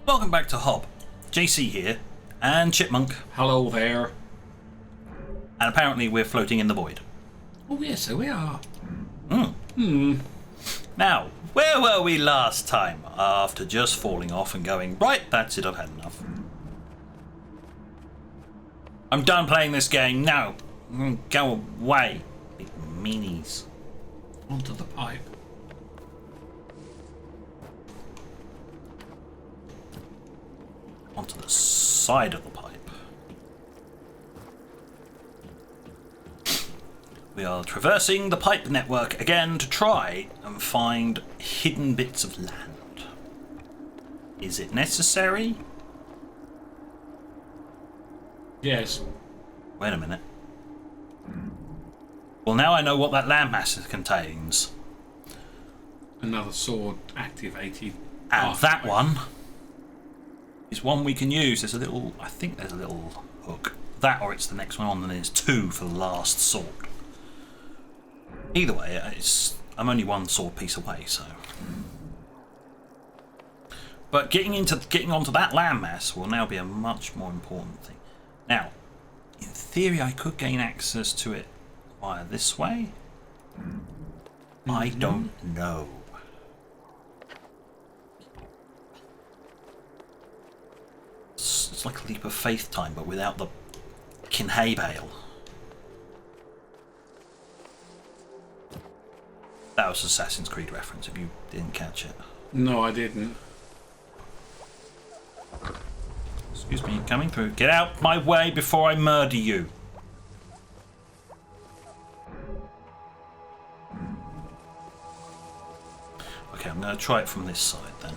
Welcome back to Hob. JC here, and Chipmunk. Hello there. And apparently we're floating in the void. Oh yes, so we are. Now, where were we last time? After just falling off and going, right, that's it, I've had enough. I'm done playing this game, now. Go away, big meanies. Onto the pipe. Onto the side of the pipe. We are traversing the pipe network again to try and find hidden bits of land. Is it necessary? Yes. Wait a minute. Well, now I know what that landmass contains. Another sword activated. And that one is one we can use. There's a little, I think there's a little hook. That or it's the next one on, and there's two for the last sword. Either way, I'm only one sword piece away, so. But getting onto that landmass will now be a much more important thing. Now, in theory, I could gain access to it via this way. I don't know. It's like a leap of faith time, but without the hay bale. That was Assassin's Creed reference, if you didn't catch it. No, I didn't. Excuse me, coming through. Get out my way before I murder you. Okay, I'm going to try it from this side then.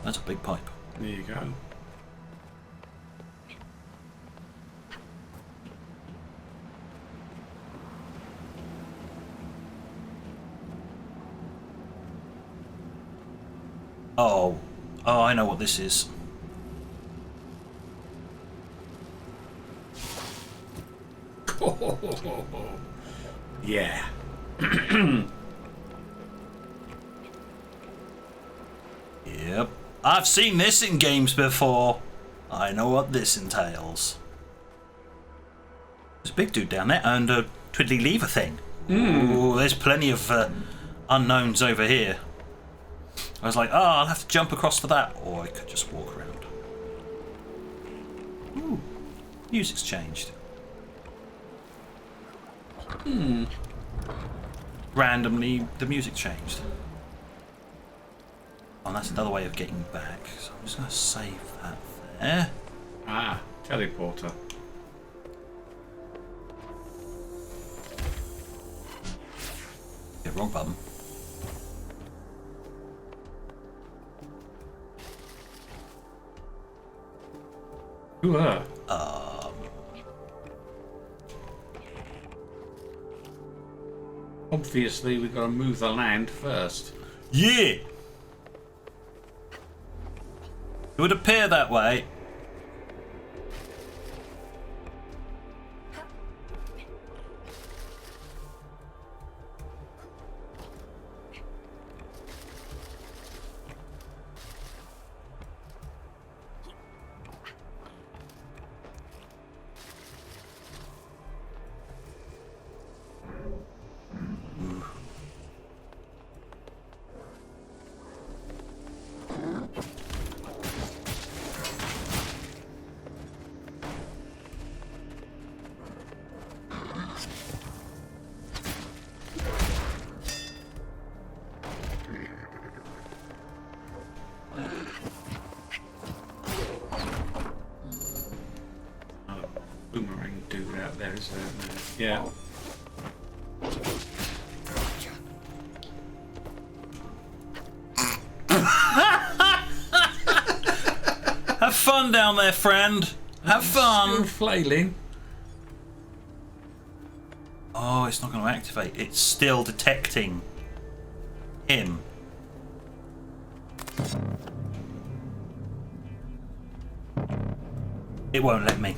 That's a big pipe. There you go. Oh, I know what this is. Yeah. Yep. I've seen this in games before. I know what this entails. There's a big dude down there and a twiddly lever thing. Ooh, there's plenty of unknowns over here. I was like, I'll have to jump across to that, or I could just walk around. Ooh, music's changed. Randomly, the music changed. Oh, and that's another way of getting back. So I'm just going to save that there. Ah, teleporter. Yeah, wrong button. Obviously, we've got to move the land first. Yeah! It would appear that way. Boomerang dude out there, isn't there? Yeah. Have fun down there, friend. Have fun. Still flailing. Oh, it's not going to activate. It's still detecting him. It won't let me.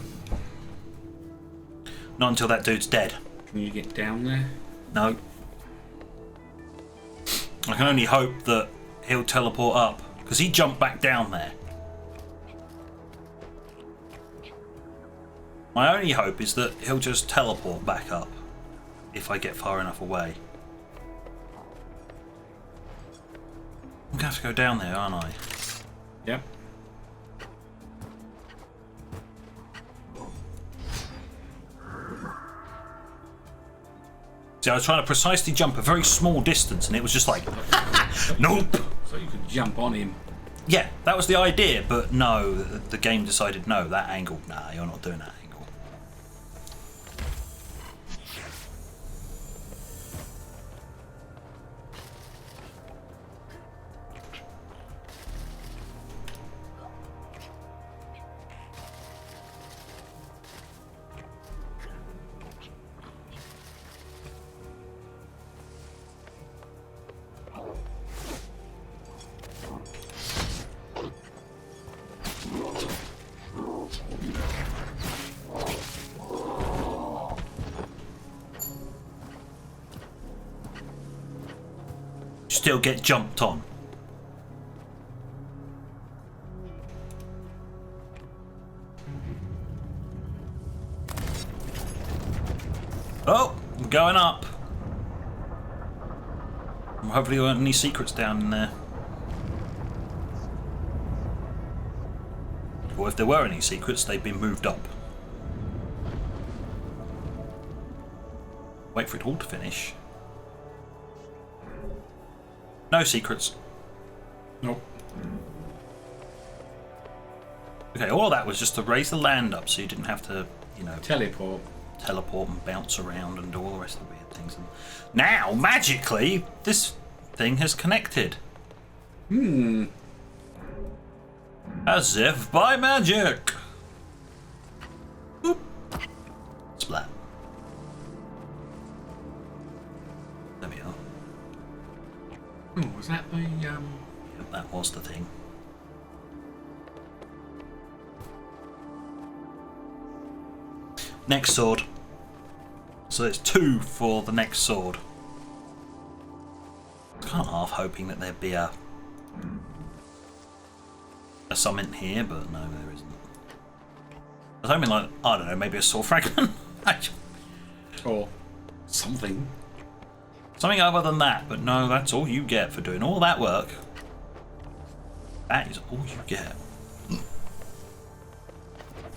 Not until that dude's dead. Can you get down there? No. I can only hope that he'll teleport up, Because he jumped back down there. My only hope is that he'll just teleport back up if I get far enough away. I'm going to have to go down there, aren't I? Yep. See, I was trying to precisely jump a very small distance and it was just like, nope! So you could jump on him. Yeah, that was the idea, but no, the game decided no, that angle, nah, you're not doing that angle. Still get jumped on. Oh, I'm going up. Hopefully there aren't any secrets down in there. Or if there were any secrets, they've been moved up. Wait for it all to finish. No secrets. Nope. Okay, all of that was just to raise the land up so you didn't have to, you know, Teleport. teleport and bounce around and do all the rest of the weird things. And now, magically, this thing has connected. As if by magic. Boop. Splat. There we are. Oh, was that the Yep, that was the thing. Next sword. So it's 2 for the next sword. I was kind of half hoping that there'd be a summon here, but no, there isn't. I was hoping, like, I don't know, maybe a sword fragment. or something? Something other than that, but no, that's all you get for doing all that work. That is all you get.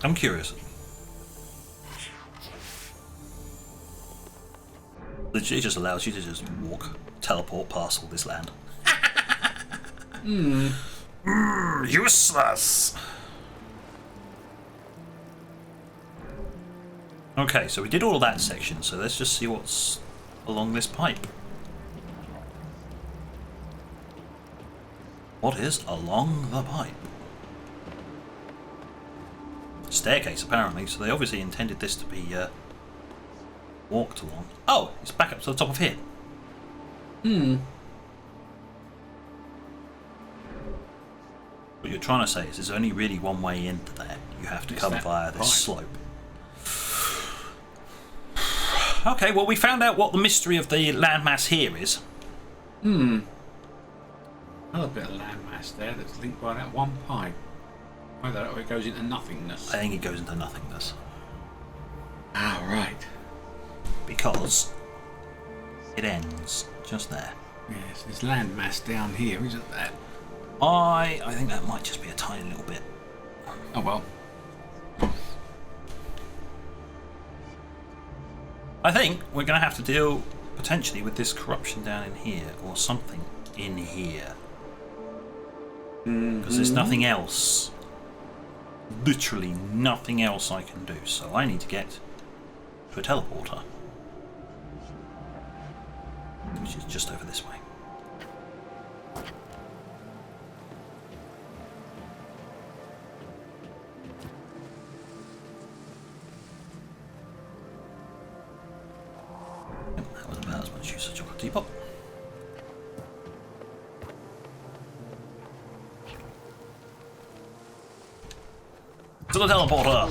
I'm curious. It just allows you to just walk, teleport past all this land. Useless! Okay, so we did all of that section, so let's just see what's along this pipe. What is along the pipe? Staircase, apparently, so they obviously intended this to be walked along. Oh, it's back up to the top of here. What you're trying to say is there's only really one way into that. You have to come via this slope. Okay, well, we found out what the mystery of the landmass here is. Another bit of landmass there that's linked by that one pipe. Either that or it goes into nothingness. I think it goes into nothingness. Ah, right. Because it ends just there. Yes, there's landmass down here, isn't there? I think that might just be a tiny little bit. Oh well. I think we're going to have to deal potentially with this corruption down in here or something in here. Because there's nothing else. Literally nothing else I can do. So I need to get to a teleporter. Which is just over this way. That was about as much use as chocolate teapot. To the teleporter!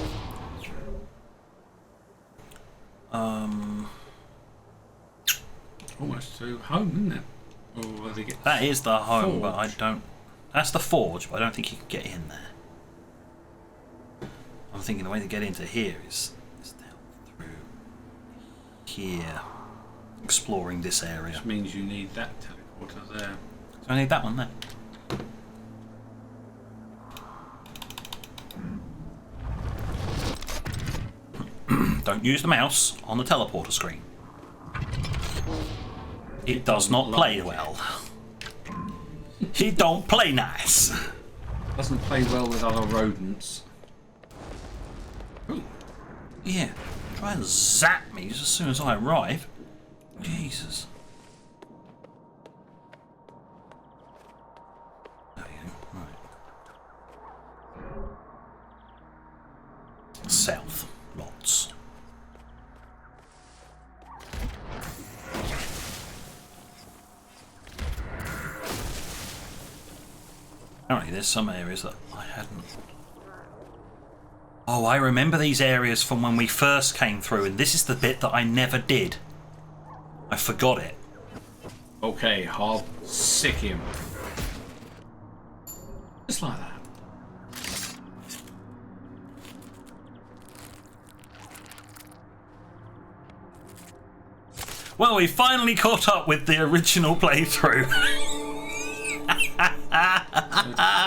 Almost to home, isn't it? Or where they get That is the home, forged. but I don't That's the forge, but I don't think you can get in there. I'm thinking the way to get into here is down through here, exploring this area. Which means you need that teleporter there. So I need that one there. Don't use the mouse on the teleporter screen. It does not play well. It don't play nice. Doesn't play well with other rodents. Ooh. Yeah, try and zap me as soon as I arrive. Jesus. There we go. Right. South. Lots. Apparently there's some areas that I hadn't... Oh, I remember these areas from when we first came through, and this is the bit that I never did. I forgot it. Okay, Hob, sick him. Just like that. Well, we finally caught up with the original playthrough.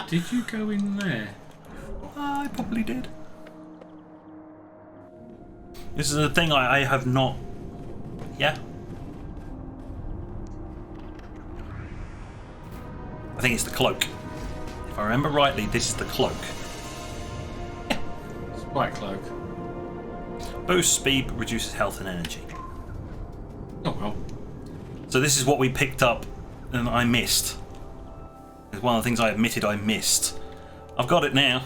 Did you go in there? I probably did. This is a thing I have not... Yeah. I think it's the cloak. If I remember rightly, this is the cloak. Yeah. Spike cloak. Boosts speed, but reduces health and energy. Oh well. So this is what we picked up and I missed. It's one of the things I admitted I missed. I've got it now.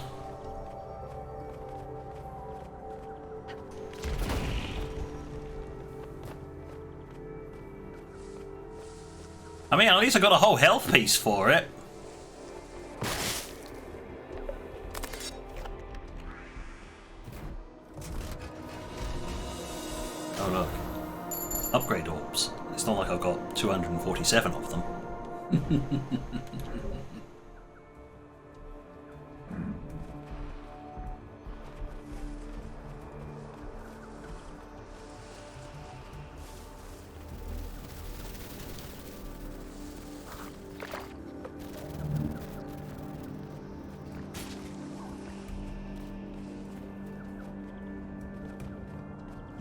I mean, at least I got a whole health piece for it. Oh look. Upgrade orbs. It's not like I've got 247 of them.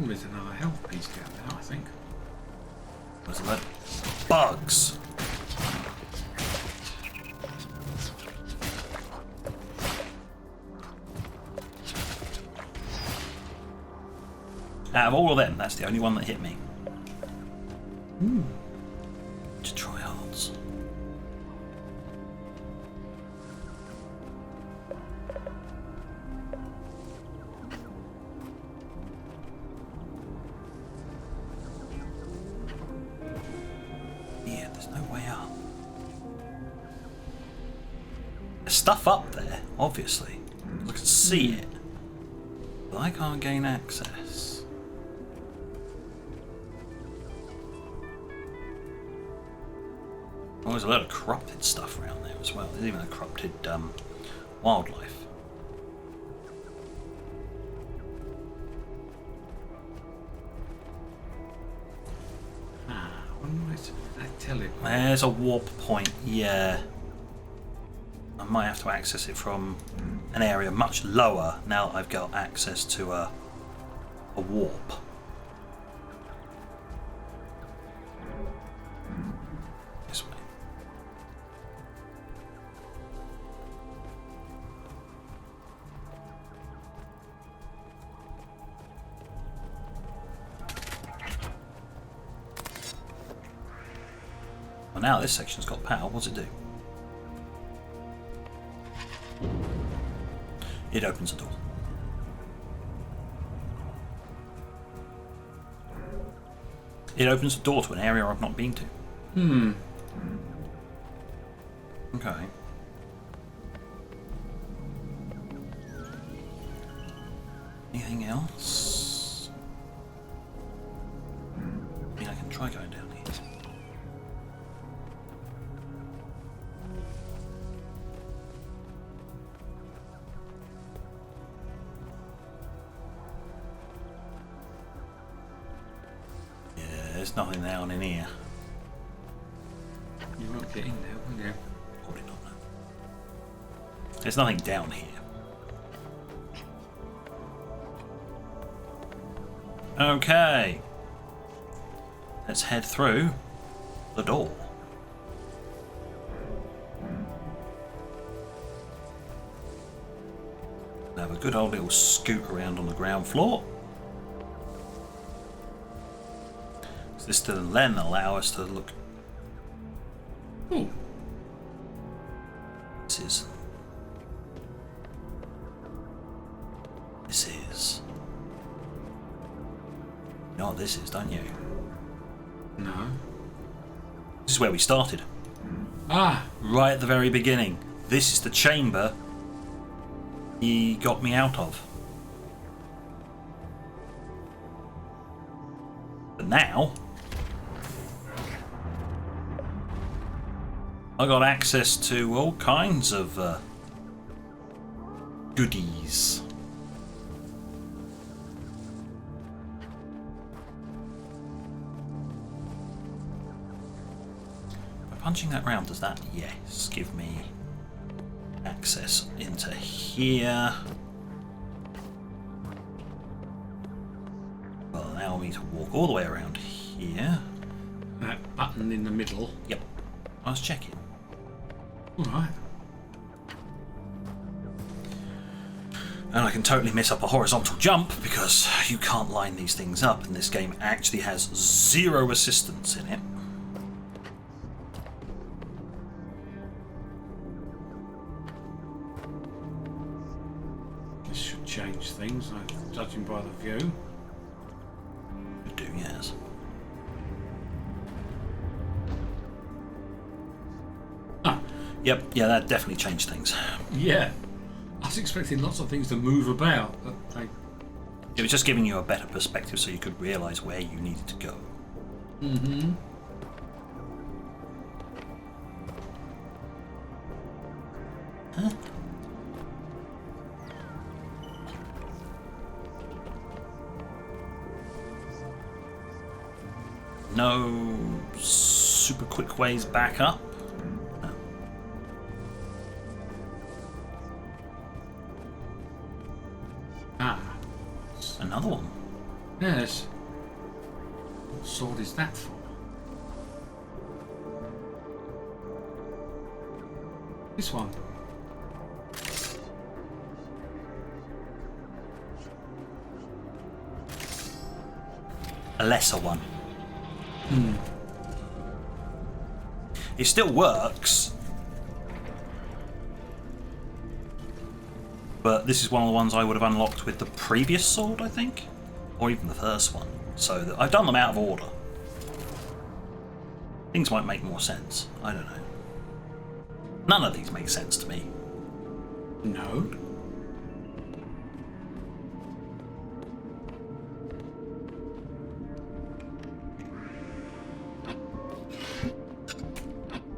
There's another health piece down there, I think. What's that? Bugs! Out of all of them, that's the only one that hit me. To try hards. Yeah, there's no way up. There's stuff up there, obviously. I can see it. But I can't gain access. Oh, there's a lot of corrupted stuff around there as well. There's even a corrupted wildlife. When was I tell it? There's a warp point, yeah. I might have to access it from an area much lower now that I've got access to a warp. This way. Well, now this section's got power. What's it do? It opens a door. It opens a door to an area I've not been to. Okay. Anything else? I mean, I can try going down here. there's nothing down in here. You won't get in there, will you? Probably not. No. There's nothing down here. Okay. Let's head through the door. Have a good old little scoot around on the ground floor. So this will then allow us to look. Ooh. This is. You know what this is, don't you? No. This is where we started. Ah! Right at the very beginning. This is the chamber he got me out of. But now I got access to all kinds of goodies. By punching that round, does that, yes, give me access into here. Well, allow me to walk all the way around here. That button in the middle. Yep, I was checking. Alright. And I can totally miss up a horizontal jump because you can't line these things up, and this game actually has zero assistance in it. This should change things, judging by the view. You do, yes. Ah. Yep, yeah, that definitely changed things. Yeah. I was expecting lots of things to move about, but they... It was just giving you a better perspective so you could realise where you needed to go. Mm-hmm. Huh? No super quick ways back up. No. Ah. Another one. Yes. What sword is that for? This one. A lesser one. Hmm. It still works, but this is one of the ones I would have unlocked with the previous sword, I think, or even the first one. So I've done them out of order. Things might make more sense. I don't know. None of these make sense to me. No.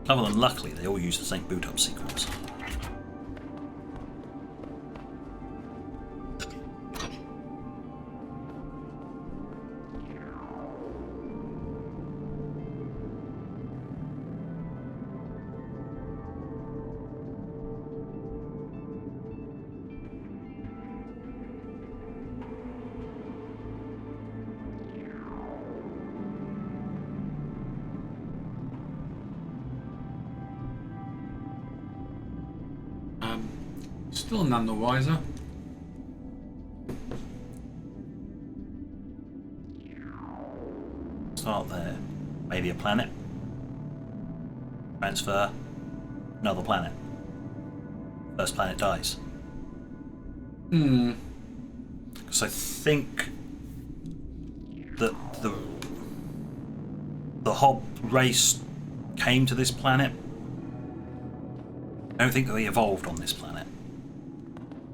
Other than luckily, they all use the same boot up sequence. Still none the wiser. Start there. Maybe a planet. Transfer. Another planet. First planet dies. Hmm. Because I think that the Hob race came to this planet. I don't think that they evolved on this planet.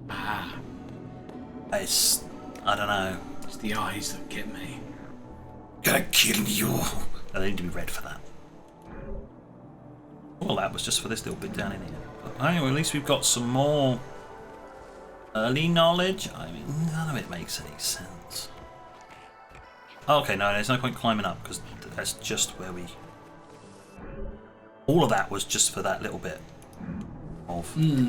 Ah. It's... I don't know. It's the eyes that get me. Gonna kill you. They need to be read for that. All that was just for this little bit down in here. But anyway, at least we've got some more early knowledge. I mean, none of it makes any sense. Okay, no, there's no point climbing up because that's just where we. All of that was just for that little bit of knowledge.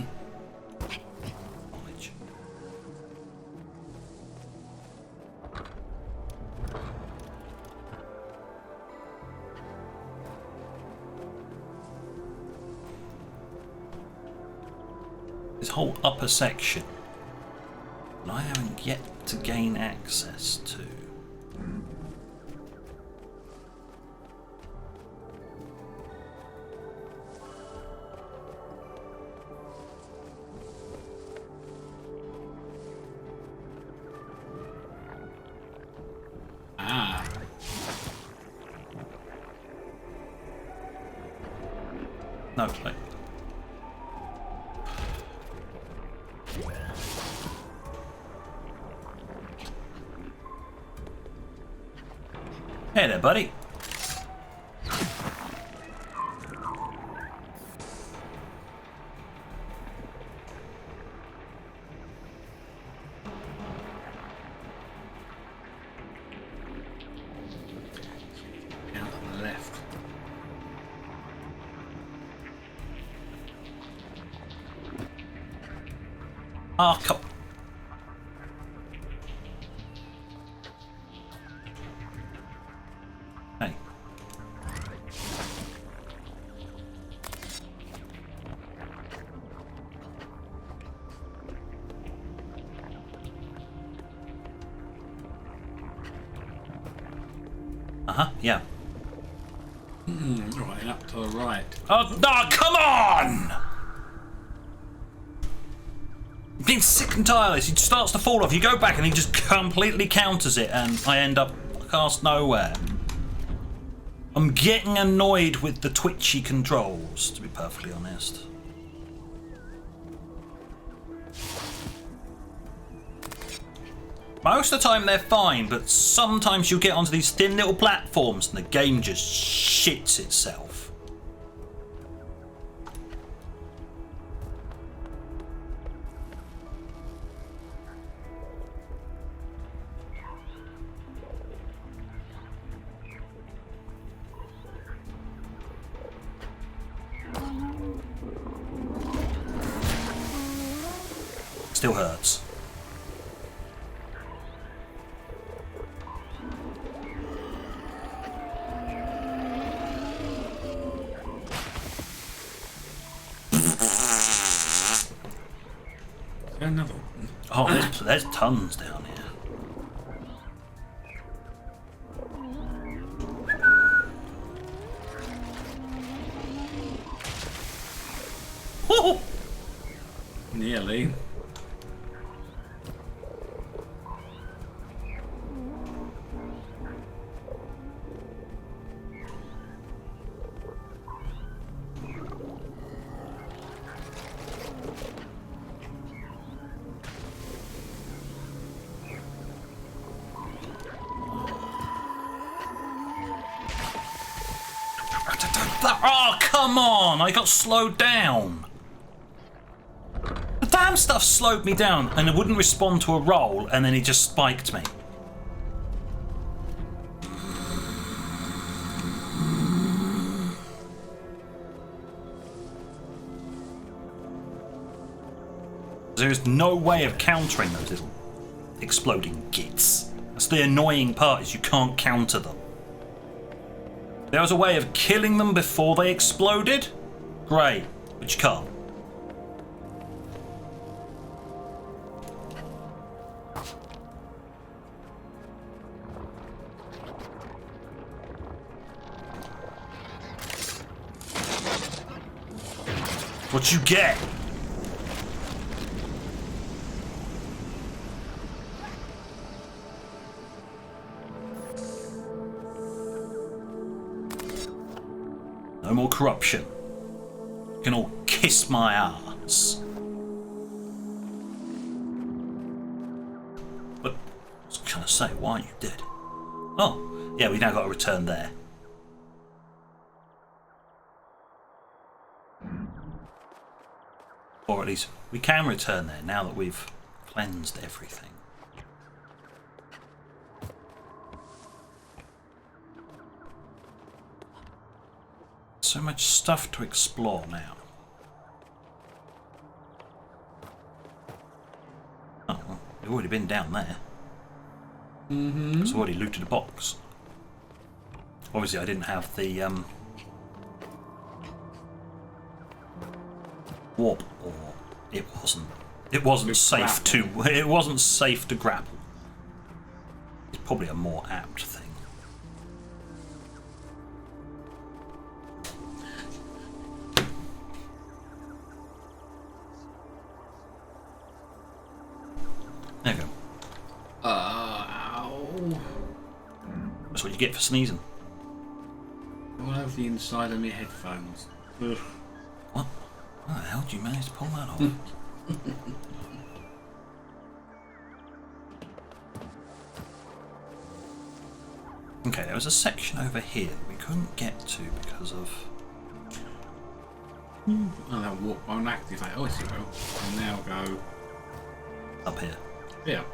This whole upper section, and I haven't yet to gain access to. No, wait. Hey there, buddy. Out on the left. Oh, come. Hey. Yeah. Right, and up to the right. Oh, no, come on! I'm getting sick and tired of this. He starts to fall off. You go back and he just completely counters it, and I end up cast nowhere. I'm getting annoyed with the twitchy controls, to be perfectly honest. Most of the time they're fine, but sometimes you get onto these thin little platforms and the game just shits itself. Still hurts. Another one. Oh, there's tons down here. Woo! Nearly. Oh, come on! I got slowed down. The damn stuff slowed me down and it wouldn't respond to a roll, and then it just spiked me. There's no way of countering those little exploding gits. That's the annoying part, is you can't counter them. There was a way of killing them before they exploded? Great, but you can't. What you get? No more corruption. You can all kiss my ass. But I was going to say, why aren't you dead? Oh, yeah, we now got to return there. Or at least we can return there now that we've cleansed everything. So much stuff to explore now. Oh, well, we've already been down there. Mm-hmm. I've already looted a box. Obviously, I didn't have the warp, or it wasn't. It wasn't safe to. It wasn't safe to grapple. It's probably a more apt thing. There you go. Ow. That's what you get for sneezing. All over the inside of my headphones. Ugh. What? How the hell did you manage to pull that off? Okay, there was a section over here that we couldn't get to because of... Oh, that warp won't activate. Oh, yes, it will. And now go up here. here.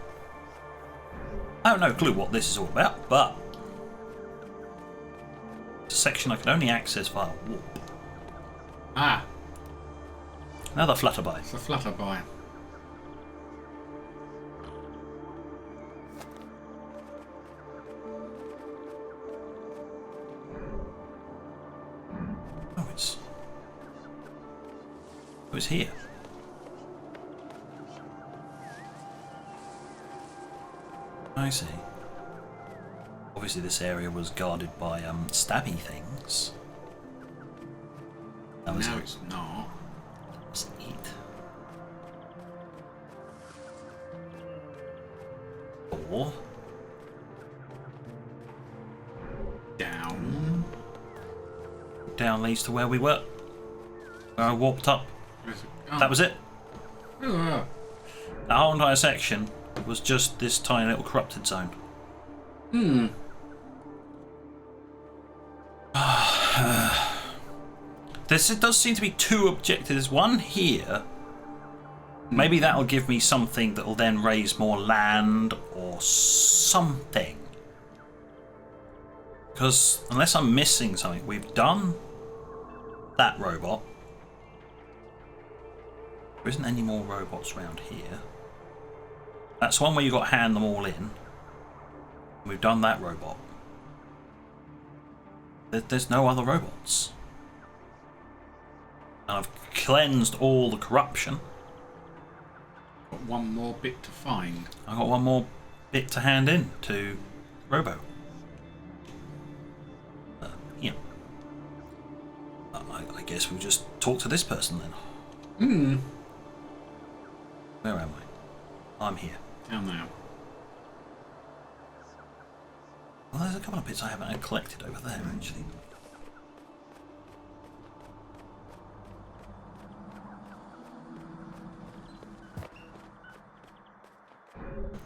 I have no clue what this is all about, but it's a section I can only access via warp. Ah, Another flutterby. it's a flutterby. Oh, it's here. I see. Obviously this area was guarded by stabby things. That was Now it. it's not. That was it. Or Down. down leads to where we were. Where I warped up. Oh. That was it. Oh, That whole entire section was just this tiny little corrupted zone. hmm. There does seem to be two objectives. One here. Maybe that'll give me something that'll then raise more land or something. Because unless I'm missing something, we've done that robot. There isn't any more robots around here. That's one where you've got to hand them all in. We've done that robot. There's no other robots. And I've cleansed all the corruption. Got one more bit to find. I've got one more bit to hand in to Robo. Yeah. I guess we'll just talk to this person then. Hmm. Where am I? I'm here. Down now. Well, there's a couple of bits I haven't collected over there, actually.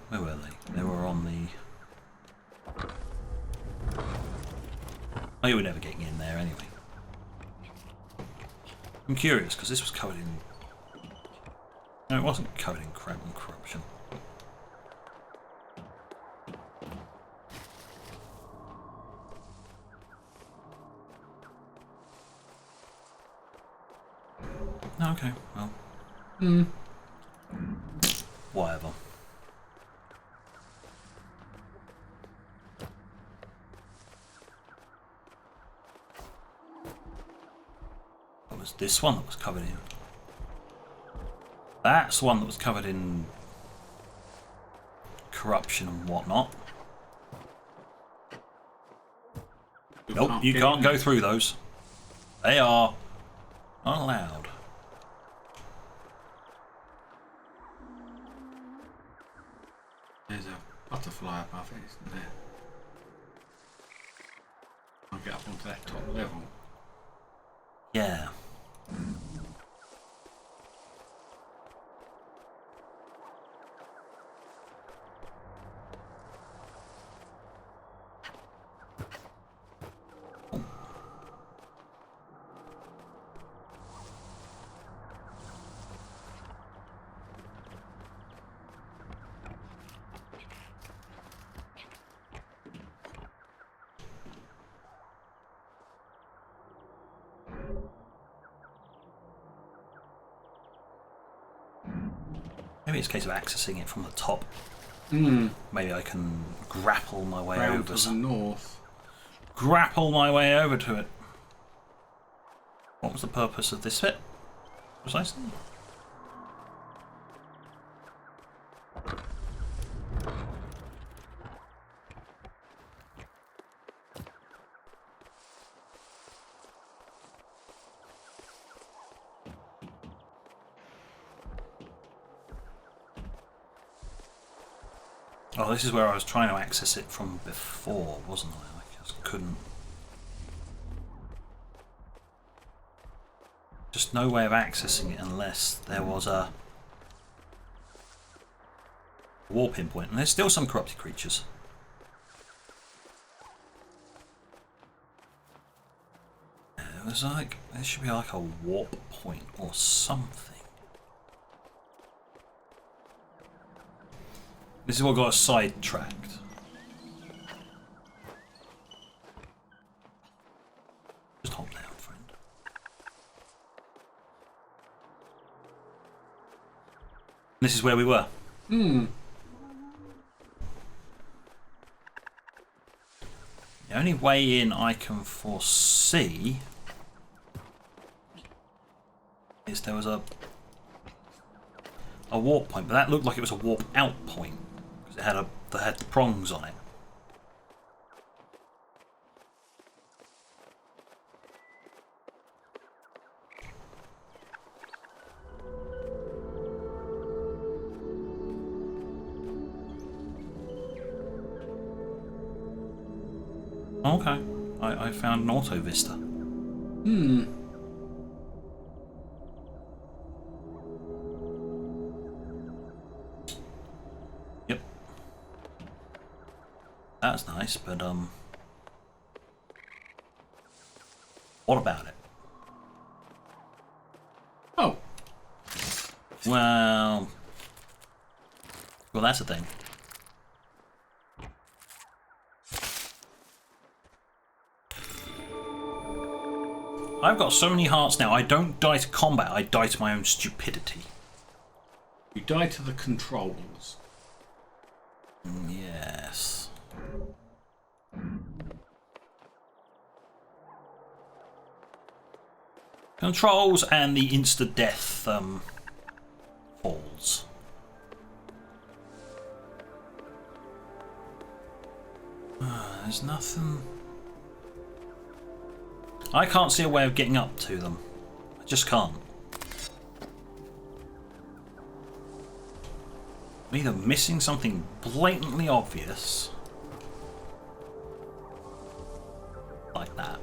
Where were they? They were on the... Oh, you were never getting in there anyway. I'm curious, because this was covered in... No, it wasn't covered in crap and corruption. Okay, well. Whatever. What was this one that was covered in? That's one that was covered in corruption and whatnot. Nope, you can't go through those. They are not allowed. There's a butterfly above it, isn't there? I'll get up onto that top level. Yeah. Maybe it's a case of accessing it from the top. Hmm. Maybe I can grapple my way Round over. to the north. Grapple my way over to it. What was the purpose of this bit? Precisely? Oh, this is where I was trying to access it from before, wasn't I? I just couldn't. Just no way of accessing it unless there was a warping point. And there's still some corrupted creatures. It was like, there should be like a warp point or something. This is what got us sidetracked. Just hold down, friend. This is where we were. Hmm. The only way in I can foresee is there was a warp point, but that looked like it was a warp out point. It had the prongs on it. Okay, I found an auto vista. Hmm. Yep. That's nice, but what about it? Oh. Well, that's the thing. I've got so many hearts now, I don't die to combat, I die to my own stupidity. You die to the controls. Yes. Controls and the insta-death falls. There's nothing... I can't see a way of getting up to them. I just can't. I'm either missing something blatantly obvious, like that.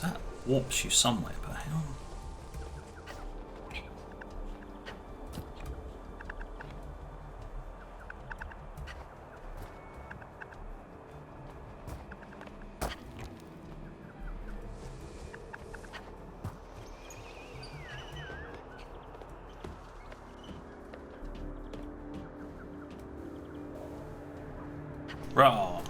That warps you somewhere, but how? Raw.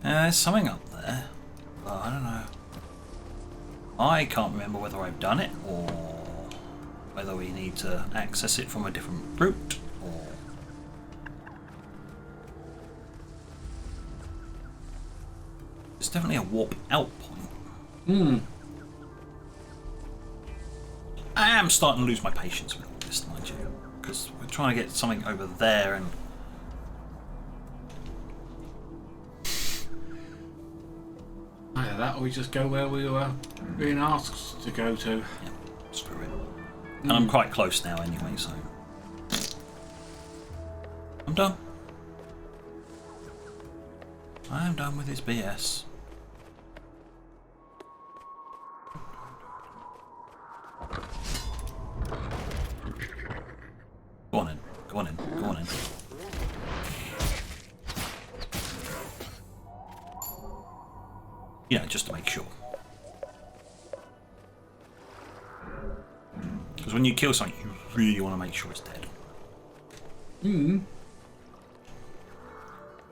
There's something up there, but I don't know. I can't remember whether I've done it or whether we need to access it from a different route or... It's definitely a warp out point. Hmm. I am starting to lose my patience with all this, mind you, because we're trying to get something over there and... Either that or we just go where we were being asked to go to. Yeah, screw it. And I'm quite close now anyway, so... I'm done. I am done with this BS. Go on in. Go on in. Go on in. You know, just to make sure. Because when you kill something, you really want to make sure it's dead. Hmm.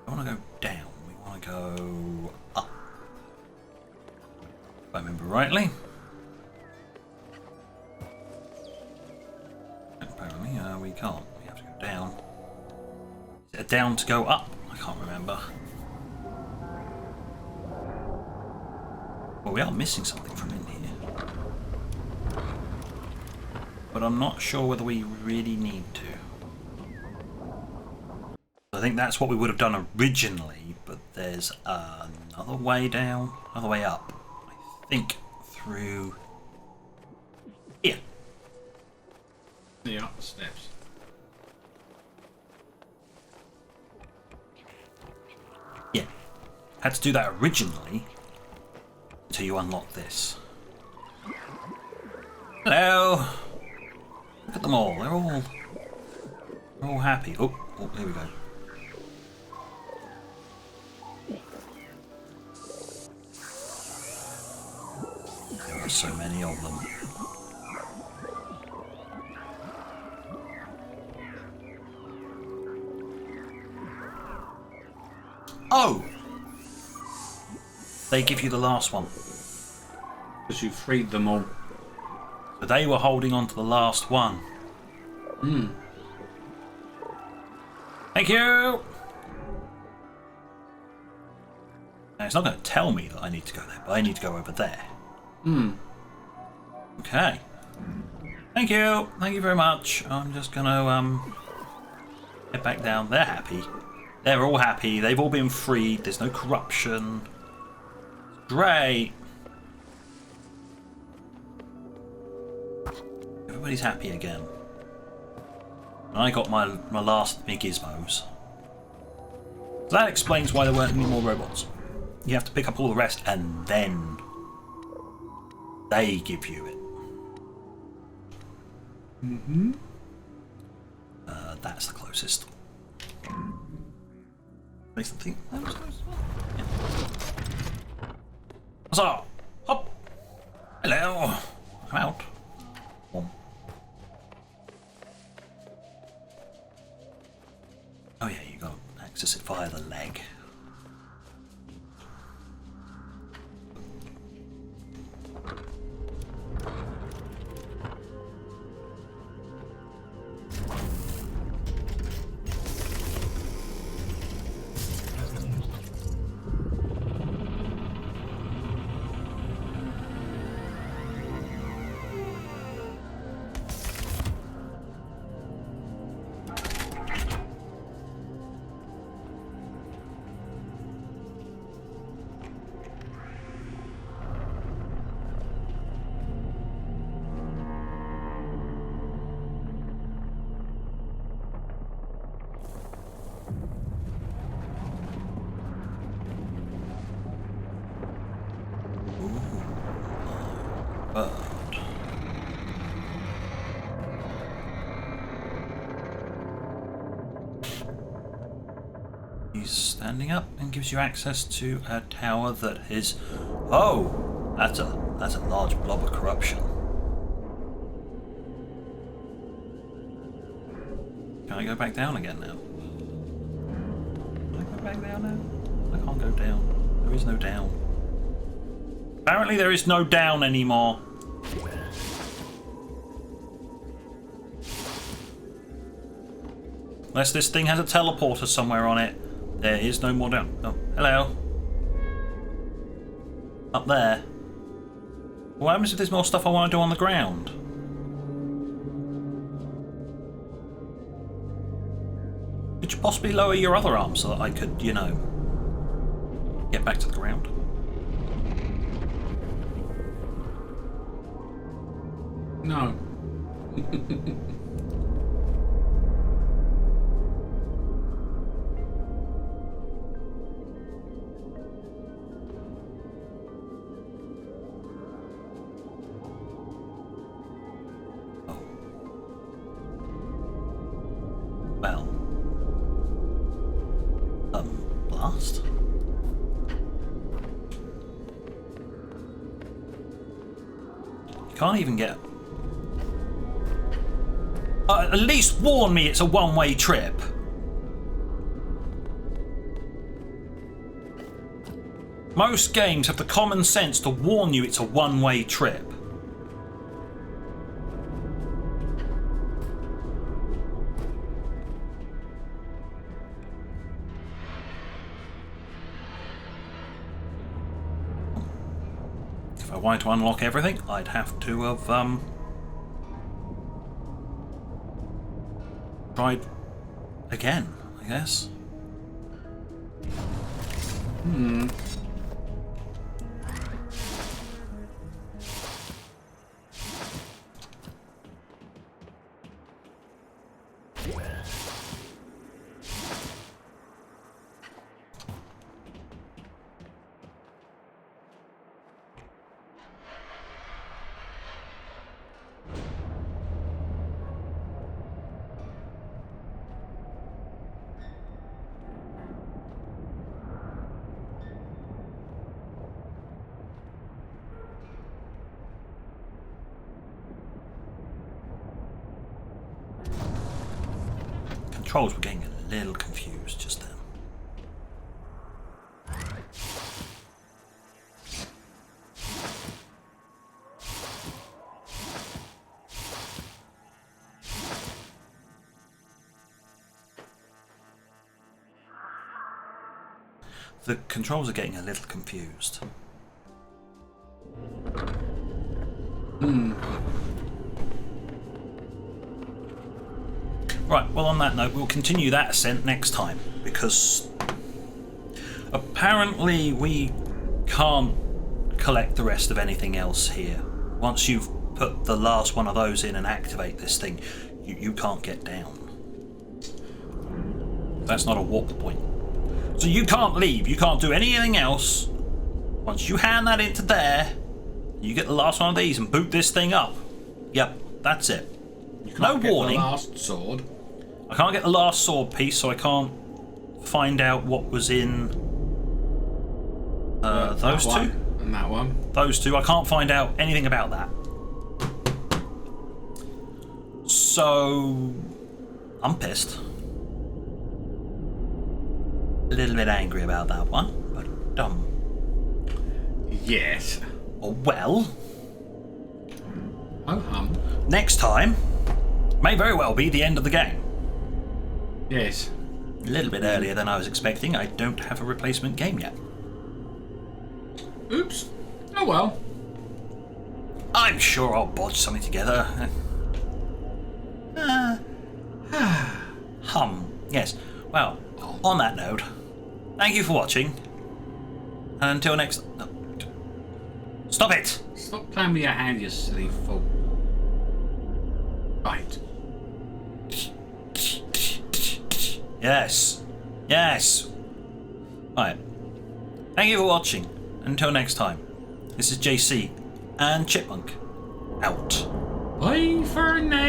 We want to go down. We want to go up. If I remember rightly. Apparently, we can't. We have to go down. Is it a down to go up? I can't remember. Well, we are missing something from in here. But I'm not sure whether we really need to. I think that's what we would have done originally, but there's another way down, another way up. I think through here. Yeah, up the steps. Yeah. Had to do that originally until you unlock this. Hello! Look at them all. They're all happy. Oh, here we go. There are so many of them. Oh! They give you the last one. Because you freed them all. So they were holding on to the last one. Hmm. Thank you! Now, it's not going to tell me that I need to go there, but I need to go over there. Hmm. Okay. Thank you. Thank you very much. I'm just going to get back down. They're happy. They're all happy. They've all been freed. There's no corruption. Great. Everybody's happy again. And I got my last big gizmos. So that explains why there weren't any more robots. You have to pick up all the rest and then they give you it. Mm-hmm. That's the closest. Makes them think that was close. Yeah. Huzzah! Hop! Hello! I'm out. Oh yeah, you got to access it via the leg. Bird. He's standing up and gives you access to a tower that is... Oh! That's a large blob of corruption. Can I go back down again now? Can I go back down now? I can't go down. There is no down. Apparently there is no down anymore. Unless this thing has a teleporter somewhere on it, there is no more down. Oh, hello. Up there. What happens if there's more stuff I want to do on the ground? Could you possibly lower your other arm so that I could, you know, get back to the ground? No. Well... blast? You can't even get... at least warn me it's a one-way trip. Most games have the common sense to warn you it's a one-way trip. If I wanted to unlock everything, I'd have to have tried again, I guess. Controls were getting a little confused just then. The controls are getting a little confused. Right, well on that note, we'll continue that ascent next time, because apparently we can't collect the rest of anything else here. Once you've put the last one of those in and activate this thing, you can't get down. That's not a warp point. So you can't leave, you can't do anything else. Once you hand that into there, you get the last one of these and boot this thing up. Yep, that's it. No warning. The last sword. I can't get the last sword piece, so I can't find out what was in those two. And that one. Those two. I can't find out anything about that. So I'm pissed. A little bit angry about that one, but yes. Well. Oh hum. Next time may very well be the end of the game. Yes. A little bit earlier than I was expecting. I don't have a replacement game yet. Oops. Oh well. I'm sure I'll bodge something together. Yes. Well, on that note, thank you for watching. And until next... No. Stop it! Stop playing with your hand, you silly fool. Right. Yes. Yes. Right. Thank you for watching. Until next time, this is JC and Chipmunk. Out. Bye for now.